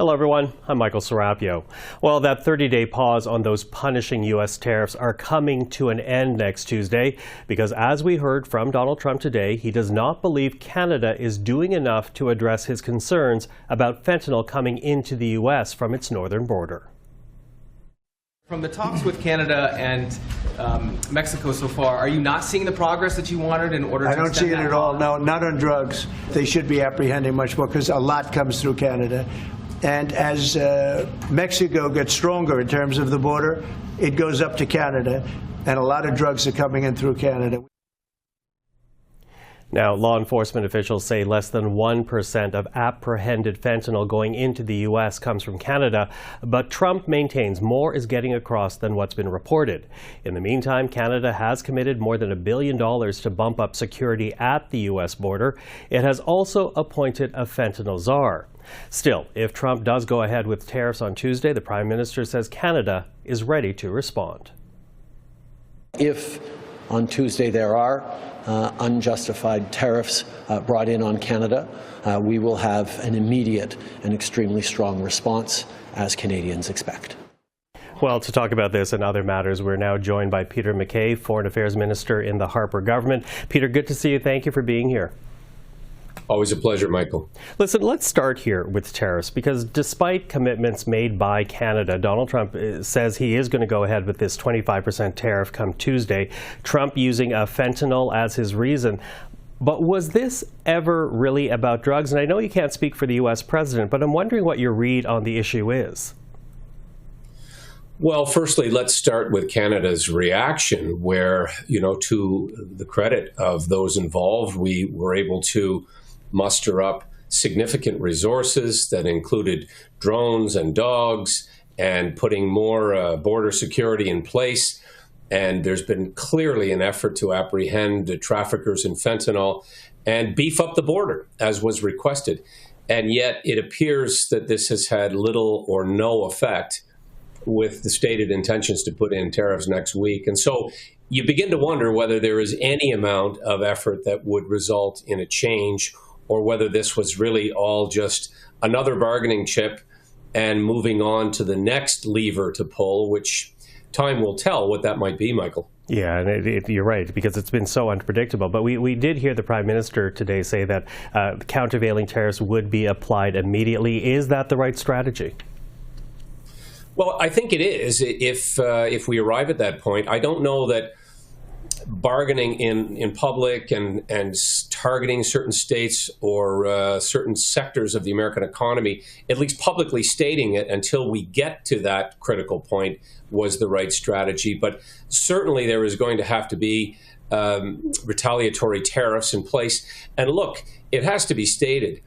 Hello, everyone. I'm Michael Serapio. Well, that 30-day pause on those punishing U.S. tariffs are coming to an end next Tuesday because, as we heard from Donald Trump today, he does not believe Canada is doing enough to address his concerns about fentanyl coming into the U.S. from its northern border. From the talks with Canada and Mexico so far, are you not seeing the progress that you wanted in order to I don't see it at all. No, not on drugs. They should be apprehending much more because a lot comes through Canada. And as Mexico gets stronger in terms of the border, it goes up to Canada, and a lot of drugs are coming in through Canada. Now, law enforcement officials say less than 1% of apprehended fentanyl going into the U.S. comes from Canada, but Trump maintains more is getting across than what's been reported. In the meantime, Canada has committed more than $1 billion to bump up security at the U.S. border. It has also appointed a fentanyl czar. Still, if Trump does go ahead with tariffs on Tuesday, the Prime Minister says Canada is ready to respond. If on Tuesday there are unjustified tariffs brought in on Canada, we will have an immediate and extremely strong response, as Canadians expect. Well, to talk about this and other matters, we're now joined by Peter MacKay, Foreign Affairs Minister in the Harper government. Peter, good to see you. Thank you for being here. Always a pleasure, Michael. Listen, let's start here with tariffs, because despite commitments made by Canada, Donald Trump says he is going to go ahead with this 25% tariff come Tuesday, Trump using fentanyl as his reason. But was this ever really about drugs? And I know you can't speak for the U.S. president, but I'm wondering what your read on the issue is. Well, firstly, let's start with Canada's reaction, where, to the credit of those involved, we were able to muster up significant resources that included drones and dogs and putting more border security in place. And there's been clearly an effort to apprehend the traffickers in fentanyl and beef up the border, as was requested. And yet it appears that this has had little or no effect with the stated intentions to put in tariffs next week. And so you begin to wonder whether there is any amount of effort that would result in a change, or whether this was really all just another bargaining chip and moving on to the next lever to pull, which time will tell what that might be, Michael. Yeah, and you're right, because it's been so unpredictable. But we did hear the Prime Minister today say that countervailing tariffs would be applied immediately. Is that the right strategy? Well, I think it is. If we arrive at that point, I don't know that bargaining in public and targeting certain states or certain sectors of the American economy, at least publicly stating it until we get to that critical point, was the right strategy. But certainly there is going to have to be retaliatory tariffs in place. And look, it has to be stated,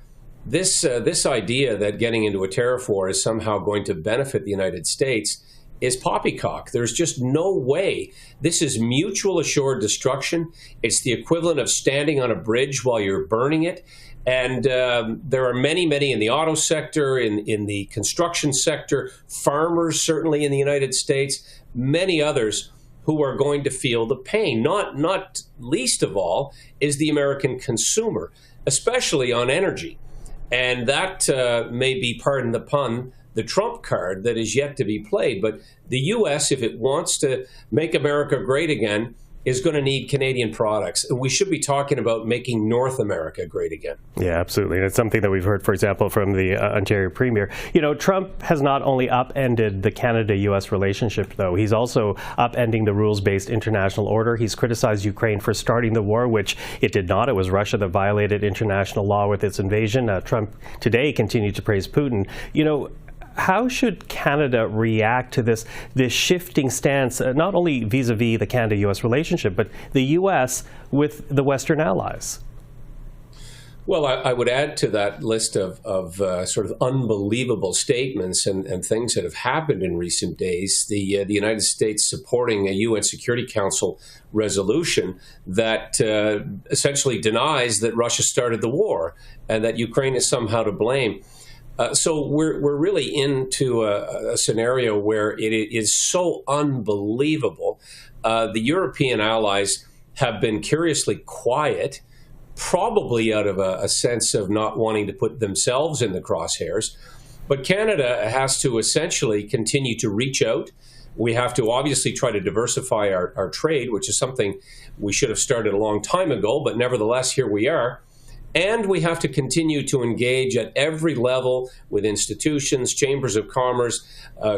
this idea that getting into a tariff war is somehow going to benefit the United States is poppycock. There's just no way. This is mutual assured destruction. It's the equivalent of standing on a bridge while you're burning it. And there are many in the auto sector, in the construction sector, farmers certainly in the United States, many others who are going to feel the pain. Not least of all is the American consumer, especially on energy. And that may be, pardon the pun, the trump card that is yet to be played. But the U.S., if it wants to make America great again, is going to need Canadian products. We should be talking about making North America great again. Yeah, absolutely. And it's something that we've heard, for example, from the Ontario Premier. Trump has not only upended the Canada-U.S. relationship, though. He's also upending the rules-based international order. He's criticized Ukraine for starting the war, which it did not. It was Russia that violated international law with its invasion. Trump today continued to praise Putin. How should Canada react to this shifting stance, not only vis-a-vis the Canada-U.S. relationship, but the U.S. with the Western allies? Well, I would add to that list of sort of unbelievable statements and things that have happened in recent days. The United States supporting a UN Security Council resolution that essentially denies that Russia started the war and that Ukraine is somehow to blame. So we're really into a scenario where it is so unbelievable. The European allies have been curiously quiet, probably out of a sense of not wanting to put themselves in the crosshairs. But Canada has to essentially continue to reach out. We have to obviously try to diversify our trade, which is something we should have started a long time ago, but nevertheless, here we are. And we have to continue to engage at every level with institutions, chambers of commerce,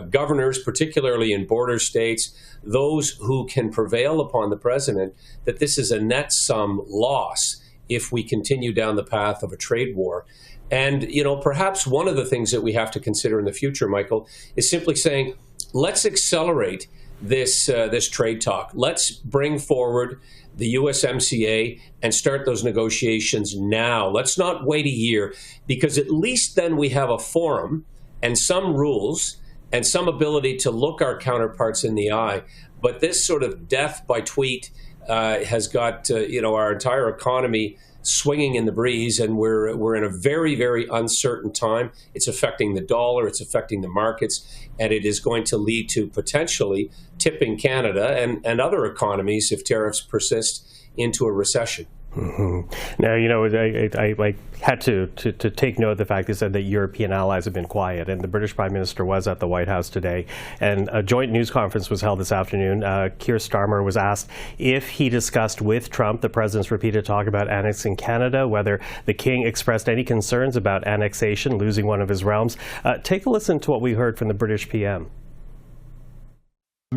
governors, particularly in border states, those who can prevail upon the president that this is a net sum loss if we continue down the path of a trade war. And, you know, perhaps one of the things that we have to consider in the future, Michael, is simply saying, let's accelerate this trade talk. Let's bring forward the USMCA and start those negotiations now. Let's not wait a year, because at least then we have a forum and some rules and some ability to look our counterparts in the eye. But this sort of death by tweet has got our entire economy swinging in the breeze, and we're in a very, very uncertain time. It's affecting the dollar, it's affecting the markets, and it is going to lead to potentially tipping Canada and other economies, if tariffs persist, into a recession. Mm-hmm. Now, you know, I had to take note of the fact that European allies have been quiet, and the British Prime Minister was at the White House today, and a joint news conference was held this afternoon. Keir Starmer was asked if he discussed with Trump the president's repeated talk about annexing Canada, whether the king expressed any concerns about annexation, losing one of his realms. Take a listen to what we heard from the British PM.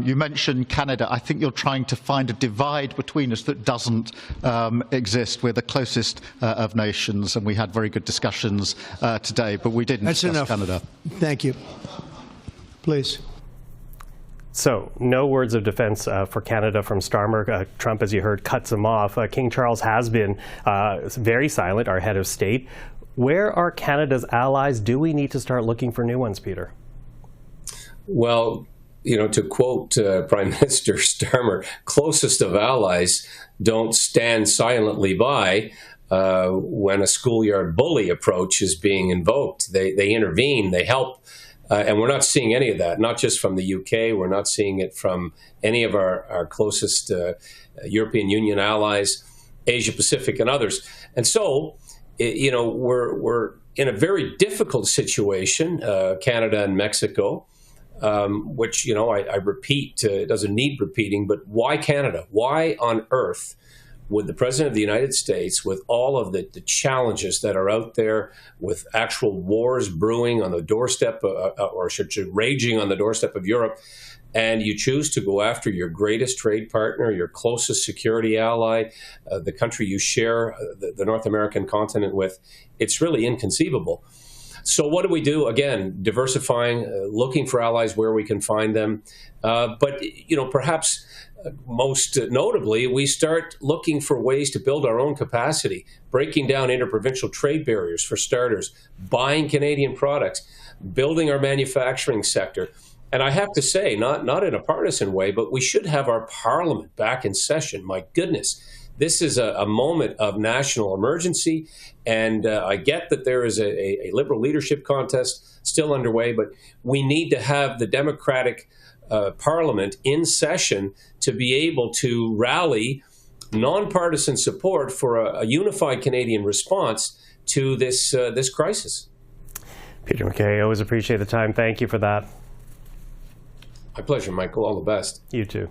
You mentioned Canada. I think you're trying to find a divide between us that doesn't exist. We're the closest of nations, and we had very good discussions today, but we didn't discuss Canada. Thank you. Please. So, no words of defense for Canada from Starmer. Trump, as you heard, cuts him off. King Charles has been very silent, our head of state. Where are Canada's allies? Do we need to start looking for new ones, Peter? Well, you know, to quote Prime Minister Starmer, closest of allies don't stand silently by when a schoolyard bully approach is being invoked. They intervene, they help, and we're not seeing any of that, not just from the UK, we're not seeing it from any of our closest European Union allies, Asia Pacific and others. And so, you know, we're in a very difficult situation, Canada and Mexico. Which, you know, I repeat, it doesn't need repeating, but why Canada? Why on earth would the President of the United States, with all of the challenges that are out there, with actual wars brewing on the doorstep, raging on the doorstep of Europe, and you choose to go after your greatest trade partner, your closest security ally, the country you share the North American continent with, it's really inconceivable. So what do? Again, diversifying, looking for allies where we can find them. But, you know, perhaps most notably, we start looking for ways to build our own capacity, breaking down interprovincial trade barriers for starters, buying Canadian products, building our manufacturing sector. And I have to say, not in a partisan way, but we should have our parliament back in session. My goodness. This is a moment of national emergency, and I get that there is a Liberal leadership contest still underway, but we need to have the Democratic Parliament in session to be able to rally nonpartisan support for a unified Canadian response to this crisis. Peter MacKay, always appreciate the time. Thank you for that. My pleasure, Michael. All the best. You too.